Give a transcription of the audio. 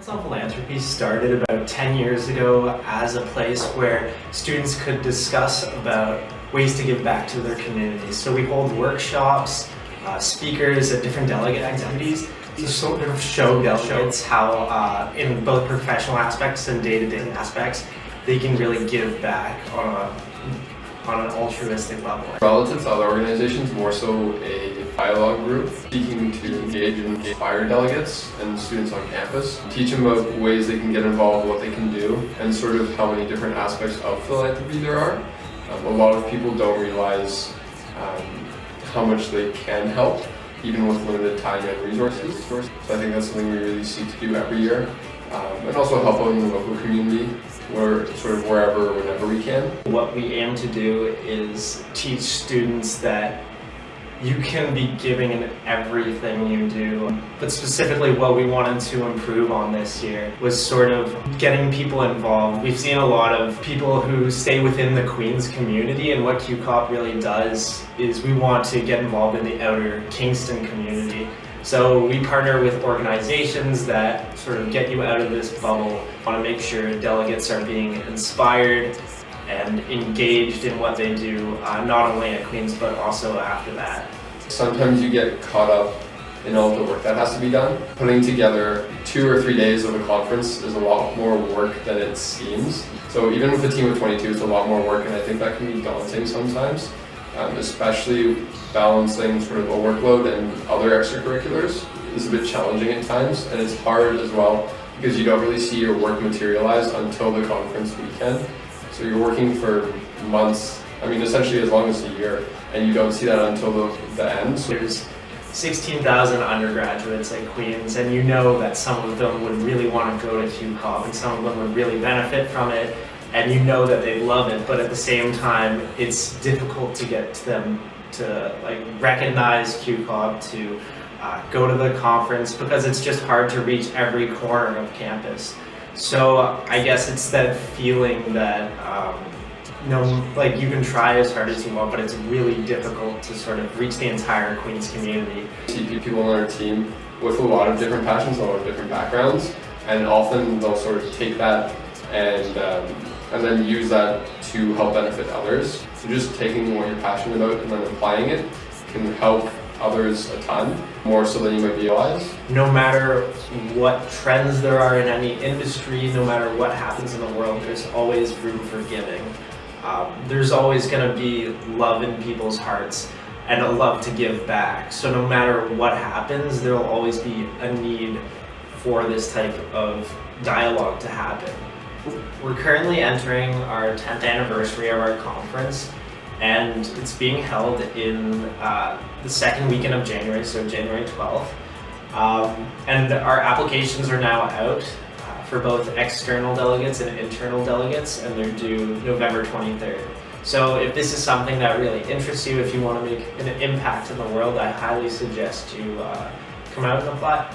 Philanthropy started about 10 years ago as a place where students could discuss about ways to give back to their communities. So we hold workshops, speakers at different delegate activities to sort of show delegates how in both professional aspects and day-to-day aspects they can really give back on an altruistic level. Relative to other organizations, more so a dialogue group seeking to engage and inspire delegates and students on campus, teach them about ways they can get involved, what they can do, and sort of how many different aspects of philanthropy there are. A lot of people don't realize how much they can help, even with limited time and resources. So I think that's something we really seek to do every year, and also help out in the local community, wherever, whenever we can. What we aim to do is teach students that you can be giving in everything you do. But specifically what we wanted to improve on this year was sort of getting people involved. We've seen a lot of people who stay within the Queens community, and what QCOP really does is we want to get involved in the outer Kingston community. So we partner with organizations that sort of get you out of this bubble. We want to make sure delegates are being inspired and engaged in what they do, not only at Queens but also after that. Sometimes you get caught up in all the work that has to be done. Putting together 2 or 3 days of a conference is a lot more work than it seems. So even with a team of 22, it's a lot more work, and I think that can be daunting sometimes, especially balancing sort of a workload and other extracurriculars is a bit challenging at times, and it's hard as well because you don't really see your work materialize until the conference weekend. So you're working for months, essentially as long as a year, and you don't see that until the end. So there's 16,000 undergraduates at Queens, and you know that some of them would really want to go to QCOP, and some of them would really benefit from it, and you know that they love it, but at the same time, it's difficult to get them to recognize QCOP, to go to the conference, because it's just hard to reach every corner of campus. So I guess it's that feeling that you can try as hard as you want, but it's really difficult to sort of reach the entire Queens community. See people on our team with a lot of different passions, a lot of different backgrounds, and often they'll sort of take that and then use that to help benefit others. So just taking what you're passionate about and then applying it can help others a ton, more so than you might realize. No matter what trends there are in any industry, no matter what happens in the world, there's always room for giving. There's always going to be love in people's hearts and a love to give back. So no matter what happens, there will always be a need for this type of dialogue to happen. We're currently entering our 10th anniversary of our conference, and it's being held in the second weekend of January, so January 12th. And our applications are now out for both external delegates and internal delegates, and they're due November 23rd. So if this is something that really interests you, if you want to make an impact in the world, I highly suggest you come out and apply.